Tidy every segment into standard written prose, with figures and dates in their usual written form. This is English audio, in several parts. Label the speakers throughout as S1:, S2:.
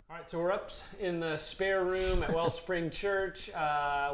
S1: All right, so we're up in the spare room at Wellspring Church,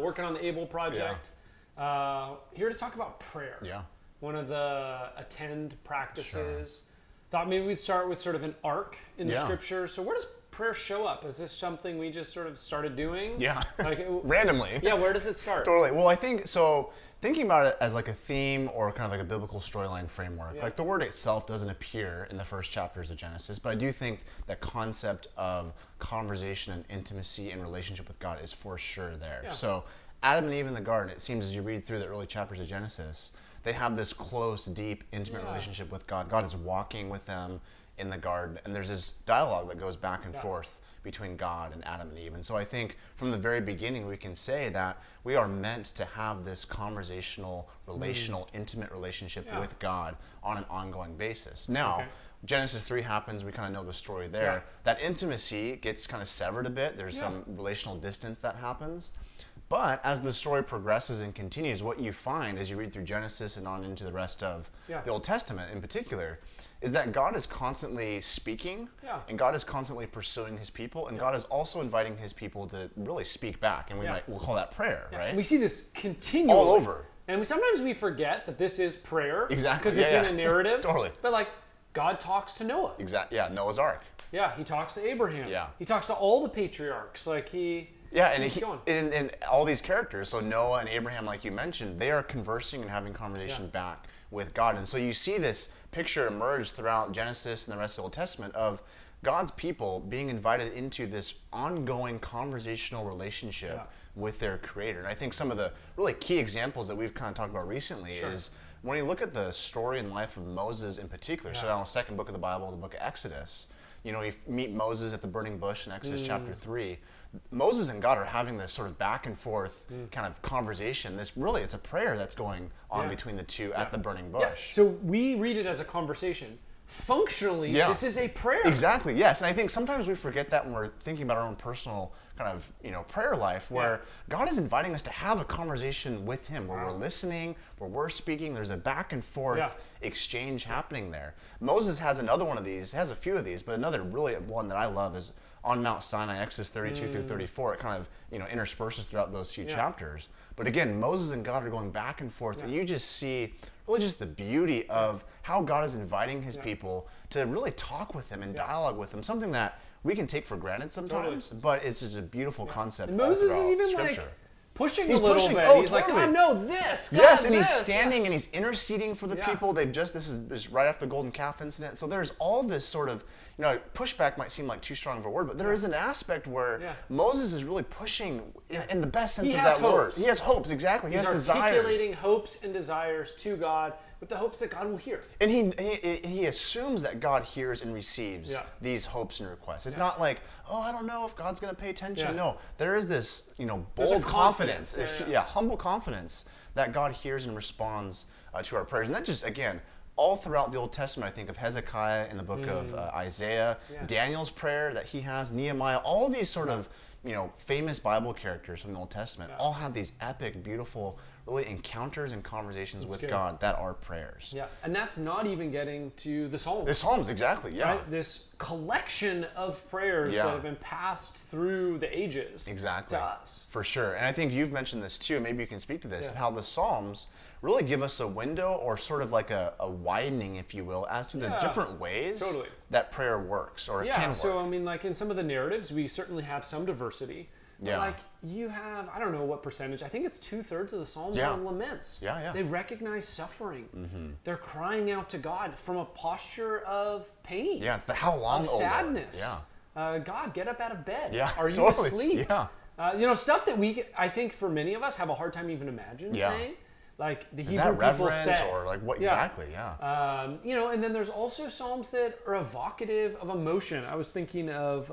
S1: working on the Able Project. Here to talk about prayer.
S2: Yeah.
S1: One of the attend practices. Thought maybe we'd start with sort of an arc in the scripture. So where does prayer show up? Is this something we just sort of started doing?
S2: Yeah.
S1: Like,
S2: Randomly.
S1: Yeah, where does it start?
S2: Totally. Well, I think so. Thinking about it as like a theme or kind of like a biblical storyline framework, like the word itself doesn't appear in the first chapters of Genesis, but I do think that concept of conversation and intimacy and relationship with God is for sure there.
S1: Yeah.
S2: So Adam and Eve in the garden, it seems as you read through the early chapters of Genesis, they have this close, deep, intimate relationship with God. God is walking with them in the garden, and there's this dialogue that goes back and forth between God and Adam and Eve. And so I think from the very beginning we can say that we are meant to have this conversational, relational, intimate relationship with God on an ongoing basis. Now, Genesis 3 happens, we kind of know the story there.
S1: Yeah.
S2: That intimacy gets kind of severed a bit. There's some relational distance that happens. But as the story progresses and continues, what you find as you read through Genesis and on into the rest of the Old Testament in particular, is that God is constantly speaking, and God is constantly pursuing his people, and God is also inviting his people to really speak back, and we'll call that prayer, right?
S1: And we see this continually.
S2: All over.
S1: And sometimes we forget that this is prayer.
S2: Exactly.
S1: Because it's in a narrative.
S2: Totally.
S1: But like, God talks to Noah.
S2: Exactly. Yeah, Noah's Ark.
S1: Yeah, he talks to Abraham.
S2: Yeah.
S1: He talks to all the patriarchs. Like
S2: and all these characters, so Noah and Abraham, like you mentioned, they are conversing and having conversation back with God. And so you see this picture emerge throughout Genesis and the rest of the Old Testament of God's people being invited into this ongoing conversational relationship with their Creator. And I think some of the really key examples that we've kind of talked about recently is when you look at the story and life of Moses in particular, so now the second book of the Bible, the book of Exodus, you meet Moses at the burning bush in Exodus chapter 3. Moses and God are having this sort of back and forth kind of conversation. It's a prayer that's going on between the two at the burning bush.
S1: Yeah. So we read it as a conversation. Functionally, this is a prayer.
S2: Exactly, yes. And I think sometimes we forget that when we're thinking about our own personal kind of, prayer life, where God is inviting us to have a conversation with him, where we're listening, where we're speaking. There's a back and forth exchange happening there. Moses has another one of these, has a few of these, but another really one that I love is on Mount Sinai, Exodus 32 through 34. It kind of, intersperses throughout those few chapters. But again, Moses and God are going back and forth, and you just see really just the beauty of how God is inviting his people to really talk with him and dialogue with him, something that we can take for granted sometimes, but it's just a beautiful concept.
S1: And Moses is even
S2: Scripture.
S1: like pushing
S2: He's
S1: a little
S2: pushing,
S1: bit.
S2: oh,
S1: He's
S2: totally.
S1: like, God, no, this. God,
S2: Yes, and he's
S1: this.
S2: standing and he's interceding for the people. This is right after the golden calf incident. So there's all this sort of, pushback might seem like too strong of a word, but there is an aspect where Moses is really pushing in the best sense of that word. He has hopes, exactly. He has desires.
S1: He's articulating hopes and desires to God with the hopes that God will hear.
S2: And he assumes that God hears and receives these hopes and requests. It's not like, I don't know if God's going to pay attention. No, there is this, bold confidence, humble confidence that God hears and responds to our prayers. And that just, again, all throughout the Old Testament, I think of Hezekiah in the book of Isaiah, Daniel's prayer that he has, Nehemiah, all these sort of, famous Bible characters from the Old Testament all have these epic, beautiful, really encounters and conversations with God that are prayers.
S1: Yeah, and that's not even getting to the Psalms.
S2: The Psalms, exactly,
S1: Right? This collection of prayers that have been passed through the ages to us.
S2: For sure. And I think you've mentioned this too, maybe you can speak to this, how the Psalms really give us a window or sort of like a widening, if you will, as to the different ways that prayer works or can work.
S1: So I mean, like in some of the narratives, we certainly have some diversity. But like you have, I don't know what percentage, I think it's 2/3 of the Psalms are laments. They recognize suffering. They're crying out to God from a posture of pain.
S2: Yeah, it's the how long,
S1: of sadness. God, get up out of bed. Are you asleep? Stuff that I think for many of us have a hard time even imagining saying. Like the Hebrew people said,
S2: or like what exactly?
S1: And then there's also psalms that are evocative of emotion. I was thinking of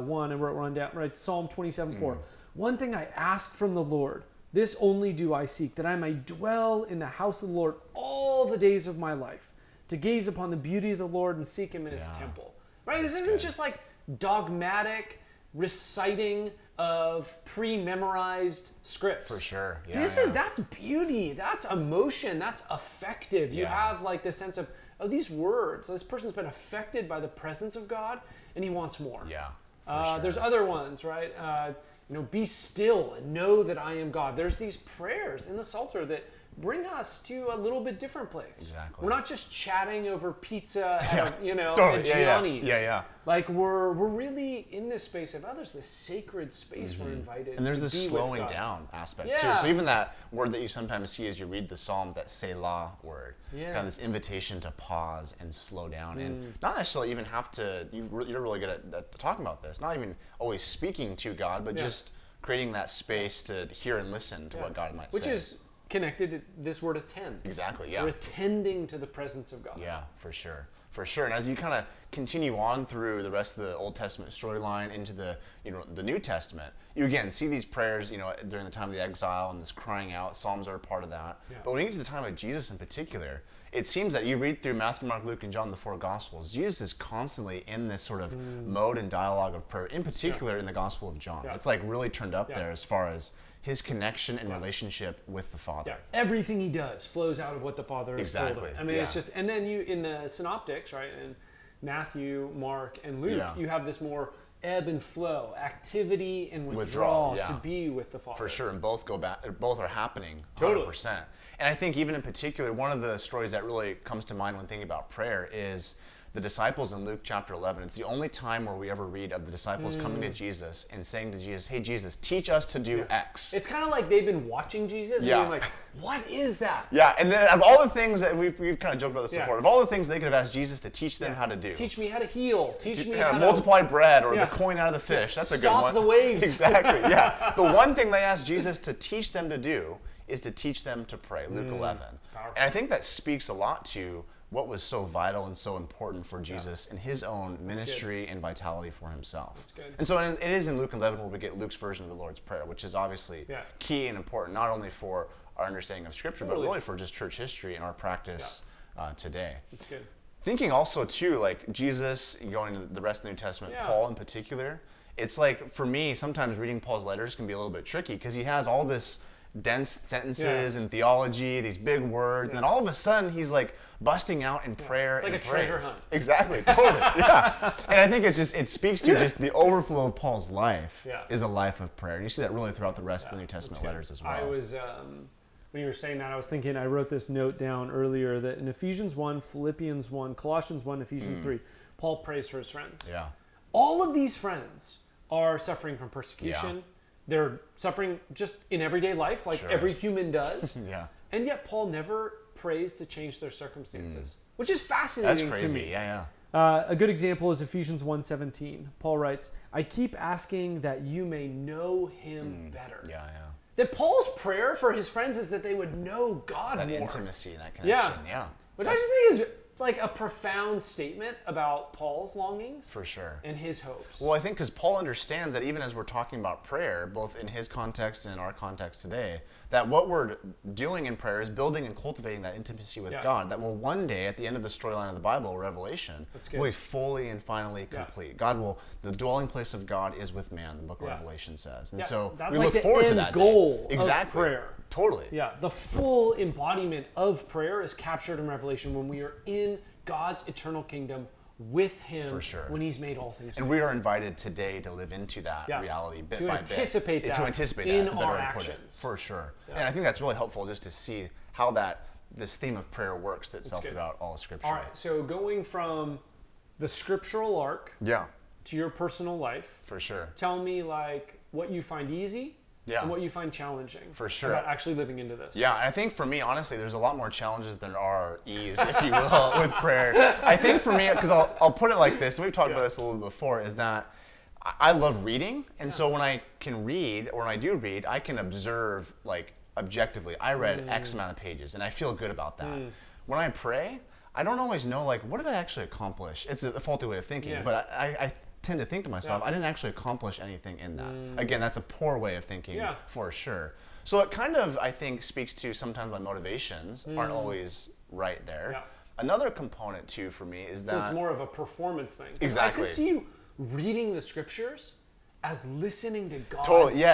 S1: one, and run down right, Psalm 27:4. One thing I ask from the Lord, this only do I seek, that I may dwell in the house of the Lord all the days of my life, to gaze upon the beauty of the Lord and seek Him in His temple. Right? This isn't just like dogmatic reciting of pre-memorized scripts.
S2: For sure.
S1: That's beauty, that's emotion, that's affective. You have like this sense of these words, this person's been affected by the presence of God and he wants more.
S2: sure.
S1: There's other ones, right? Be still and know that I am God. There's these prayers in the Psalter that bring us to a little bit different place.
S2: Exactly.
S1: We're not just chatting over pizza at,
S2: Totally.
S1: at Gianni's.
S2: Yeah.
S1: Like we're really in this space of others, this sacred space we're invited.
S2: And there's
S1: to
S2: this
S1: be
S2: slowing
S1: with God.
S2: down aspect
S1: Yeah.
S2: too. So even that word that you sometimes see as you read the Psalm, that Selah word, kind of this invitation to pause and slow down, and not necessarily even have to. You're really good at talking about this. Not even always speaking to God, but just creating that space to hear and listen to what God might say.
S1: Which is connected to this word attend.
S2: Exactly, yeah.
S1: We're attending to the presence of God.
S2: Yeah, for sure. For sure. And as you kind of continue on through the rest of the Old Testament storyline into the New Testament, you again see these prayers, during the time of the exile and this crying out. Psalms are a part of that.
S1: Yeah.
S2: But when you get to the time of Jesus in particular, it seems that you read through Matthew, Mark, Luke, and John, the four Gospels, Jesus is constantly in this sort of mode and dialogue of prayer, in particular in the Gospel of John.
S1: Yeah.
S2: It's like really turned up there as far as his connection and relationship with the Father.
S1: Yeah. Everything he does flows out of what the Father has told
S2: Exactly.
S1: him. I mean, it's just, and then you, in the synoptics, right, in Matthew, Mark, and Luke, you have this more ebb and flow, activity and withdrawal to be with the Father.
S2: For sure, and both are happening 100%.
S1: Totally.
S2: And I think even in particular, one of the stories that really comes to mind when thinking about prayer is the disciples in Luke chapter 11. It's the only time where we ever read of the disciples coming to Jesus and saying to Jesus, hey, Jesus, teach us to do X.
S1: It's kind of like they've been watching Jesus and being like, what is that?
S2: Yeah, and then of all the things that we've kind of joked about this before, of all the things they could have asked Jesus to teach them how to do.
S1: Teach me how to heal. Teach me how to
S2: multiply bread or the coin out of the fish. That's a good one.
S1: Stop the waves.
S2: Exactly, yeah. The one thing they asked Jesus to teach them to do is to teach them to pray, Luke 11. And I think that speaks a lot to what was so vital and so important for Jesus in his own ministry and vitality for himself.
S1: That's good.
S2: And so it is in Luke 11 where we get Luke's version of the Lord's Prayer, which is obviously key and important, not only for our understanding of Scripture, but really for just church history and our practice today.
S1: That's good.
S2: Thinking also, too, like Jesus, going to the rest of the New Testament, Paul in particular, it's like, for me, sometimes reading Paul's letters can be a little bit tricky because he has all this dense sentences and theology, these big words, and then all of a sudden he's like busting out in prayer
S1: It's like
S2: and
S1: a treasure
S2: praise.
S1: hunt.
S2: Exactly, totally, yeah. And I think it speaks to just the overflow of Paul's life is a life of prayer. And you see that really throughout the rest of the New Testament letters as well.
S1: I was, when you were saying that, I was thinking, I wrote this note down earlier that in Ephesians 1, Philippians 1, Colossians 1, Ephesians 3, Paul prays for his friends.
S2: Yeah.
S1: All of these friends are suffering from persecution.
S2: Yeah.
S1: They're suffering just in everyday life, like every human does. And yet Paul never prays to change their circumstances, which is fascinating
S2: That's crazy.
S1: to me.
S2: Yeah.
S1: A good example is Ephesians 1:17. Paul writes, I keep asking that you may know him better.
S2: Yeah.
S1: That Paul's prayer for his friends is that they would know God
S2: That
S1: more.
S2: intimacy and that connection. Yeah.
S1: Which I just think is like a profound statement about Paul's longings.
S2: For sure.
S1: And his hopes.
S2: Well, I think because Paul understands that even as we're talking about prayer, both in his context and in our context today, that what we're doing in prayer is building and cultivating that intimacy with God that will one day, at the end of the storyline of the Bible, Revelation, will be fully and finally complete. The dwelling place of God is with man, the book of Revelation says. And so
S1: that's
S2: we
S1: like
S2: look forward to
S1: end
S2: that
S1: goal
S2: day.
S1: of prayer.
S2: Totally.
S1: Yeah, the full embodiment of prayer is captured in Revelation when we are in God's eternal kingdom with him when he's made all things.
S2: And we are invited today to live into that reality bit by bit.
S1: To anticipate that.
S2: To anticipate that.
S1: In
S2: That's a better
S1: our
S2: way to put it.
S1: actions.
S2: For sure. And I think that's really helpful just to see how this theme of prayer works itself throughout all of Scripture.
S1: All right, so going from the scriptural arc to your personal life.
S2: For sure.
S1: Tell me like what you find easy and what you find challenging about actually living into this.
S2: Yeah, I think for me, honestly, there's a lot more challenges than there are ease, if you will, with prayer. I think for me, because I'll put it like this, and we've talked about this a little bit before, is that I love reading, and so when I can read, or when I do read, I can observe, like, objectively. I read X amount of pages, and I feel good about that. When I pray, I don't always know, like, what did I actually accomplish? It's a faulty way of thinking, but I tend to think to myself, I didn't actually accomplish anything in that. Again, that's a poor way of thinking for sure. So it kind of, I think, speaks to sometimes my motivations aren't always right there. Another component too for me is that
S1: it's more of a performance thing.
S2: Exactly.
S1: I could see you reading the scriptures as listening to God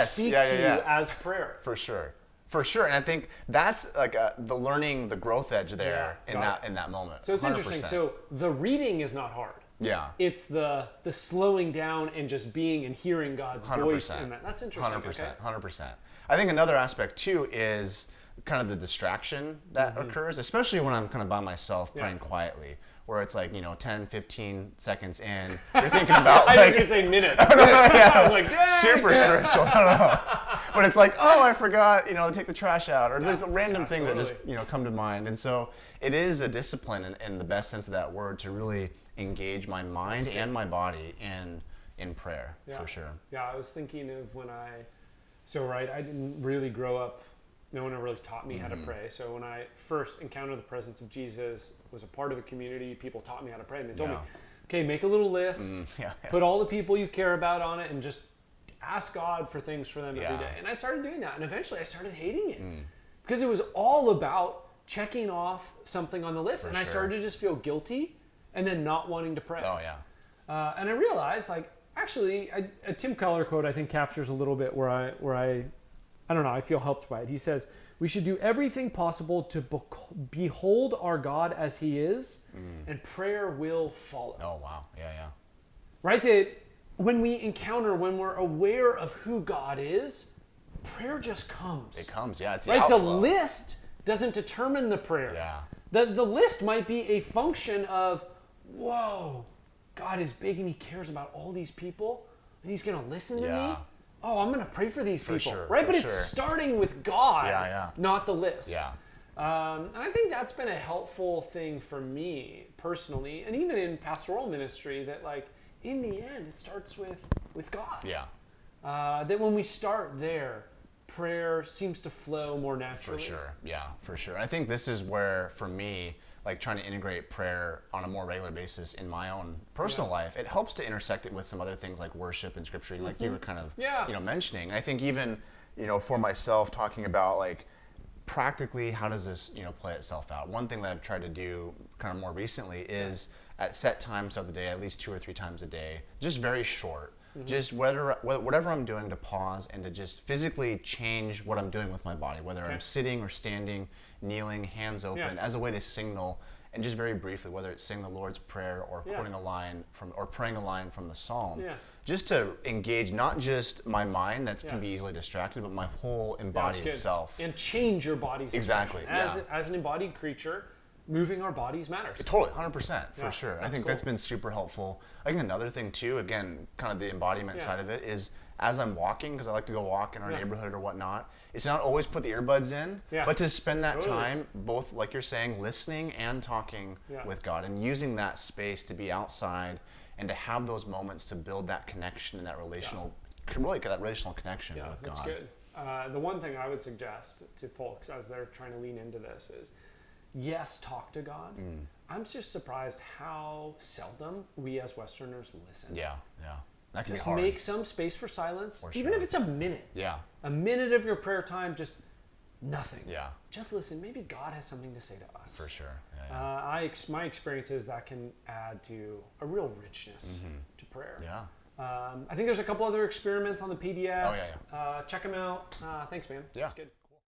S1: speak to you as prayer.
S2: For sure. For sure, and I think that's like the growth edge there in that moment.
S1: So it's 100%. Interesting. So the reading is not hard.
S2: Yeah.
S1: It's the slowing down and just being and hearing God's
S2: 100%.
S1: voice in that. That's interesting.
S2: 100%.
S1: Okay.
S2: 100%. I think another aspect too is kind of the distraction that occurs, especially when I'm kind of by myself praying quietly, where it's like, 10, 15 seconds in, you're thinking about
S1: I
S2: like,
S1: think you say minutes.
S2: yeah,
S1: I was like, dang.
S2: super spiritual. No. But it's like, oh, I forgot, to take the trash out, or there's random things that just, come to mind. And so it is a discipline in the best sense of that word to really engage my mind and my body in prayer, for sure.
S1: Yeah, I was thinking of I didn't really grow up, no one ever really taught me how to pray. So when I first encountered the presence of Jesus, was a part of a community, people taught me how to pray. And they told me, okay, make a little list, put all the people you care about on it, and just ask God for things for them every day. And I started doing that. And eventually I started hating it because it was all about checking off something on the list. I started to just feel guilty and then not wanting to pray.
S2: Oh, yeah.
S1: And I realized, actually, a Tim Keller quote I think captures a little bit where I don't know, I feel helped by it. He says, we should do everything possible to behold our God as he is, and prayer will follow.
S2: Oh, wow. Yeah.
S1: Right? That when we're aware of who God is, prayer just comes.
S2: It comes, yeah. It's the
S1: right?
S2: outflow.
S1: The list doesn't determine the prayer.
S2: Yeah.
S1: The list might be a function of, whoa, God is big and he cares about all these people, and he's going to listen to me. Oh, I'm going to pray for these people,
S2: sure,
S1: right? But it's
S2: sure.
S1: starting with God, not the list.
S2: Yeah.
S1: And I think that's been a helpful thing for me personally, and even in pastoral ministry, that in the end, it starts with God.
S2: Yeah.
S1: That when we start there, prayer seems to flow more naturally.
S2: For sure. Yeah, for sure. I think this is where, for me, trying to integrate prayer on a more regular basis in my own personal life, it helps to intersect it with some other things like worship and scripture, like you were kind of mentioning. I think even for myself, talking about practically how does this play itself out. One thing that I've tried to do kind of more recently is at set times of the day, at least 2 or 3 times a day, just very short. Just whatever I'm doing, to pause and to just physically change what I'm doing with my body, whether I'm sitting or standing, kneeling, hands open, as a way to signal, and just very briefly, whether it's saying the Lord's Prayer or quoting a line or praying a line from the Psalm, just to engage not just my mind that can be easily distracted, but my whole embodied self.
S1: And change your body's
S2: exactly
S1: as an embodied creature. Moving our bodies matters.
S2: Totally, 100%, for sure. I think that's been super helpful. I think another thing too, again, kind of the embodiment side of it, is as I'm walking, because I like to go walk in our neighborhood or whatnot, it's not always put the earbuds in, but to spend that time, both, like you're saying, listening and talking with God, and using that space to be outside and to have those moments to build that connection and that relational, really that relational connection with God.
S1: That's good. The one thing I would suggest to folks as they're trying to lean into this is, yes, talk to God. I'm just surprised how seldom we as Westerners listen.
S2: Yeah. That can
S1: just
S2: be hard.
S1: Make some space for silence,
S2: for
S1: even if it's a minute.
S2: Yeah.
S1: A minute of your prayer time, just nothing.
S2: Yeah.
S1: Just listen. Maybe God has something to say to us.
S2: For sure.
S1: My experience is that can add to a real richness to prayer.
S2: Yeah.
S1: I think there's a couple other experiments on the PDF.
S2: Oh, yeah.
S1: Check them out. Thanks, man.
S2: Yeah.
S1: That's good.